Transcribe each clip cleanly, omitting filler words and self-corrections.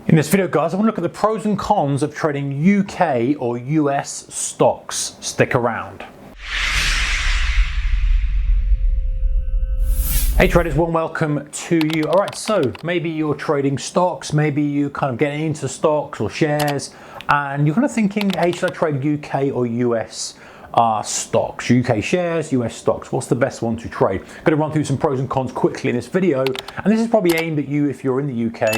In this video, guys, I want to look at the pros and cons of trading UK or US stocks. Stick around. Hey traders, warm welcome to you. All right, so maybe you're trading stocks, maybe you kind of getting into stocks or shares, and you're kind of thinking, hey, should I trade UK or US stocks? UK shares, US stocks, what's the best one to trade? I'm going to run through some pros and cons quickly in this video, and this is probably aimed at you if you're in the UK.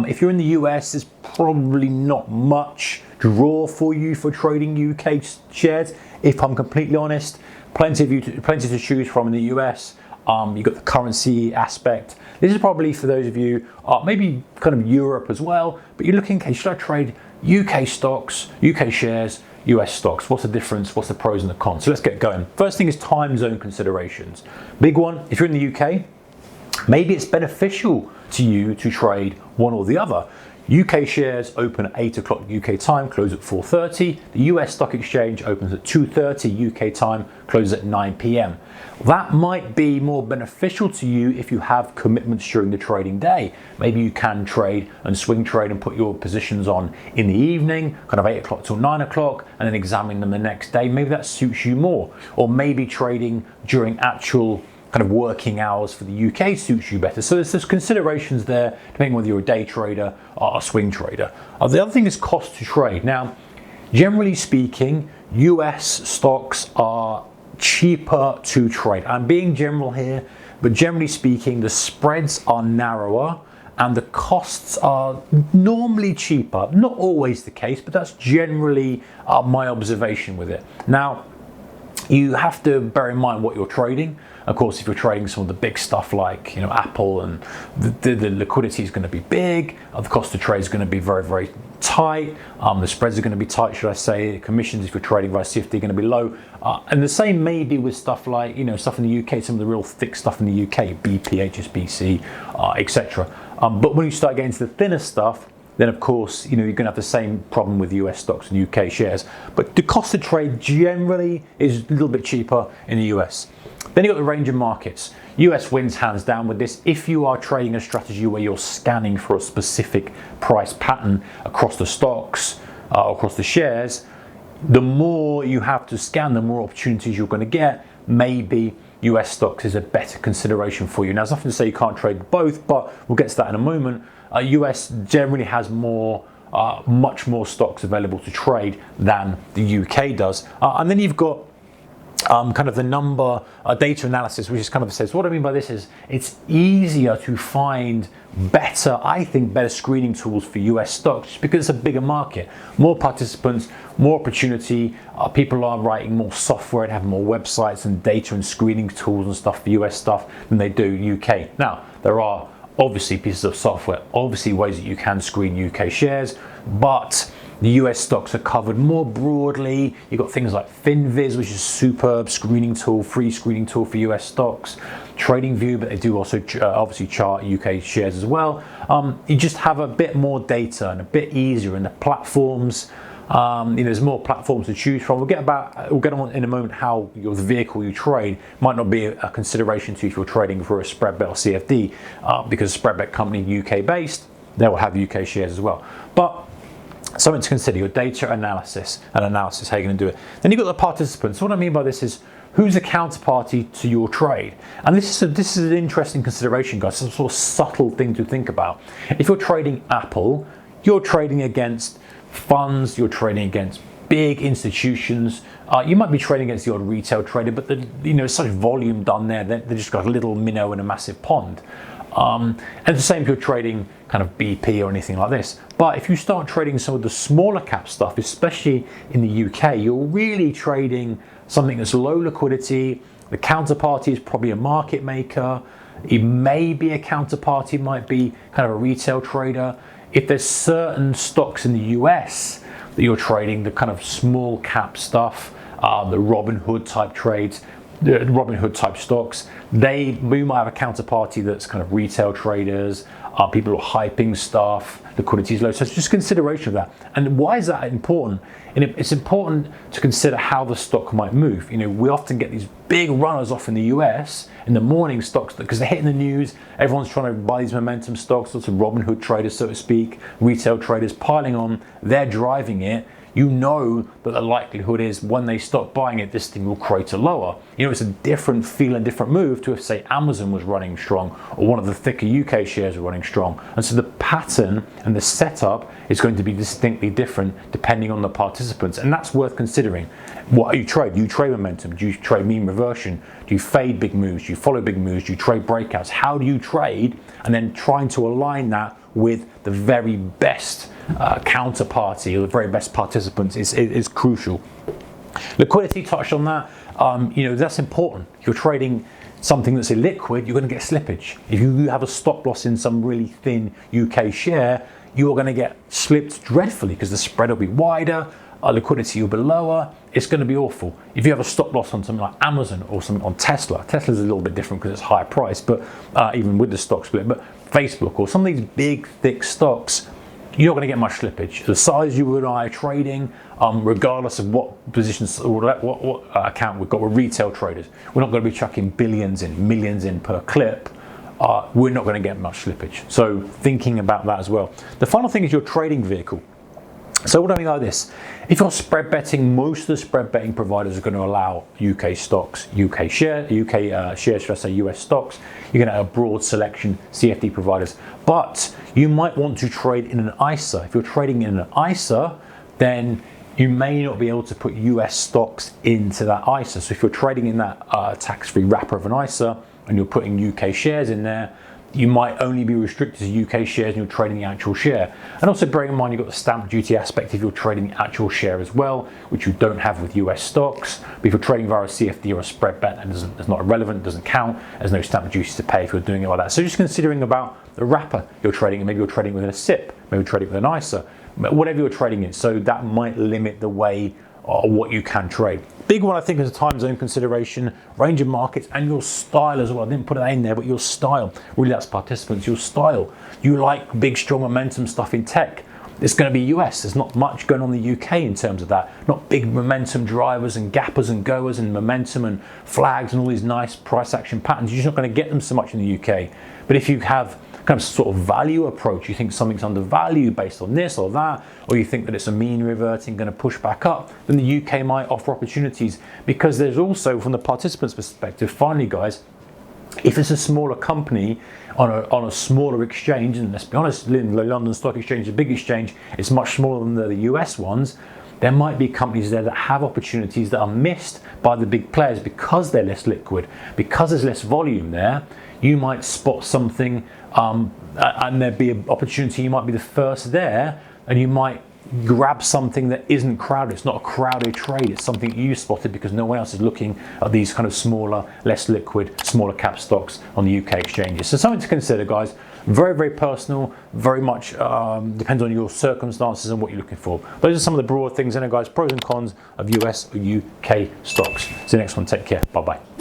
If you're in the US, there's probably not much draw for you for trading UK shares. If I'm completely honest, plenty to choose from in the US. You've got the currency aspect. This is probably for those of you, maybe kind of Europe as well, but you're looking, okay, should I trade UK stocks, UK shares, US stocks? What's the difference? What's the pros and the cons? So let's get going. First thing is time zone considerations. Big one, if you're in the UK, maybe it's beneficial to you to trade one or the other. UK shares open at 8 o'clock UK time, close at 4:30. The US stock exchange opens at 2:30 UK time, closes at 9 p.m. That might be more beneficial to you if you have commitments during the trading day. Maybe you can trade and swing trade and put your positions on in the evening, kind of 8 o'clock till 9 o'clock, and then examine them the next day. Maybe that suits you more. Or maybe trading during actual kind of working hours for the UK suits you better. So there's considerations there, depending whether you're a day trader or a swing trader. The other thing is cost to trade. Now, generally speaking, US stocks are cheaper to trade. I'm being general here, but generally speaking, the spreads are narrower and the costs are normally cheaper. Not always the case, but that's generally my observation with it. Now, you have to bear in mind what you're trading. Of course, if you're trading some of the big stuff like Apple, and the liquidity is going to be big, the cost to trade is going to be very, very tight. The spreads are going to be tight, should I say. The commissions, if you're trading via CFD, are going to be low. And the same maybe with stuff like stuff in the UK, some of the real thick stuff in the UK, BP, HSBC, etc. But when you start getting into the thinner stuff, then of course, you're going to have the same problem with US stocks and UK shares. But the cost of trade generally is a little bit cheaper in the US. Then you've got the range of markets. US wins hands down with this. If you are trading a strategy where you're scanning for a specific price pattern across the stocks, across the shares, the more you have to scan, the more opportunities you're going to get. Maybe US stocks is a better consideration for you. Now, there's nothing to say you can't trade both, but we'll get to that in a moment. US generally has much more stocks available to trade than the UK does. And then you've got kind of the number data analysis, which is kind of says, what I mean by this is it's easier to find better screening tools for US stocks because it's a bigger market, more participants, more opportunity. People are writing more software and have more websites and data and screening tools and stuff for US stuff than they do UK. Now, there are obviously pieces of software, obviously ways that you can screen UK shares, but the US stocks are covered more broadly. You've got things like FinViz, which is a superb screening tool, free screening tool for US stocks. TradingView, but they do also obviously chart UK shares as well. You just have a bit more data and a bit easier, and the platforms, there's more platforms to choose from. We'll get on in a moment how the vehicle you trade might not be a consideration to you if you're trading for a spread bet or CFD, because a spread bet company UK based, they will have UK shares as well. But something to consider, your data analysis, how you're going to do it. Then you've got the participants. What I mean by this is who's a counterparty to your trade. And this is an interesting consideration, guys. It's a sort of subtle thing to think about. If you're trading Apple, you're trading against funds, you're trading against big institutions. You might be trading against the odd retail trader, but there's such volume done there. They're just got a little minnow in a massive pond. And it's the same if you're trading kind of BP or anything like this. But if you start trading some of the smaller cap stuff, especially in the UK, you're really trading something that's low liquidity. The counterparty is probably a market maker. It may be a counterparty, might be kind of a retail trader. If there's certain stocks in the US that you're trading, the kind of small cap stuff, the Robinhood type trades, the Robinhood type stocks, we might have a counterparty that's kind of retail traders. People are hyping stuff, liquidity is low. So it's just consideration of that. And why is that important? And it's important to consider how the stock might move. We often get these big runners off in the US in the morning stocks because they're hitting the news. Everyone's trying to buy these momentum stocks, lots of Robinhood traders, so to speak, retail traders piling on. They're driving it. You know that the likelihood is when they stop buying it, this thing will crater lower. It's a different feel and different move to if, say, Amazon was running strong or one of the thicker UK shares were running strong. And so the pattern and the setup is going to be distinctly different depending on the participants. And that's worth considering. What you trade? Do you trade momentum? Do you trade mean reversion? Do you fade big moves? Do you follow big moves? Do you trade breakouts? How do you trade? And then trying to align that with the very best counterparty or the very best participants is crucial. Liquidity, touched on that. That's important. If you're trading something that's illiquid, you're going to get slippage. If you have a stop loss in some really thin UK share, you're going to get slipped dreadfully because the spread will be wider, liquidity will be lower. It's going to be awful. If you have a stop loss on something like Amazon or something on Tesla's a little bit different because it's higher price, but even with the stock split, but Facebook or some of these big, thick stocks, you're not going to get much slippage. The size you and I are trading, regardless of what positions or what account we've got, we're retail traders. We're not going to be chucking billions in, millions in per clip. We're not going to get much slippage. So thinking about that as well. The final thing is your trading vehicle. So what do I mean by this? If you're spread betting, most of the spread betting providers are going to allow UK stocks, UK shares, should I say US stocks. You're going to have a broad selection, CFD providers. But you might want to trade in an ISA. If you're trading in an ISA, then you may not be able to put US stocks into that ISA. So if you're trading in that tax-free wrapper of an ISA and you're putting UK shares in there, you might only be restricted to UK shares and you're trading the actual share. And also bearing in mind you've got the stamp duty aspect if you're trading the actual share as well, which you don't have with US stocks. But if you're trading via a CFD or a spread bet, it's not irrelevant, doesn't count. There's no stamp duty to pay if you're doing it like that. So just considering about the wrapper you're trading, and maybe you're trading within a SIP, maybe you're trading with an ISA, whatever you're trading in. So that might limit the way or what you can trade. Big one I think is a time zone consideration, range of markets, and your style as well. I didn't put that in there, but your style. Really, that's participants, your style. You like big, strong momentum stuff in tech. It's going to be US. There's not much going on in the UK in terms of that. Not big momentum drivers and gappers and goers and momentum and flags and all these nice price action patterns. You're just not going to get them so much in the UK. But if you have kind of sort of value approach, you think something's undervalued based on this or that, or you think that it's a mean reverting going to push back up, then the UK might offer opportunities, because there's also, from the participants' perspective, finally guys, if it's a smaller company on a smaller exchange, and let's be honest, the London Stock Exchange is a big exchange, it's much smaller than the US ones, there might be companies there that have opportunities that are missed by the big players because they're less liquid, because there's less volume there. You might spot something and there'd be an opportunity, you might be the first there, and you might grab something that isn't crowded. It's not a crowded trade, it's something you spotted because no one else is looking at these kind of smaller, less liquid, smaller cap stocks on the UK exchanges. So something to consider, guys. Very, very personal, very much depends on your circumstances and what you're looking for. Those are some of the broad things in it, guys. Pros and cons of US or UK stocks. See you next one. Take care. Bye-bye.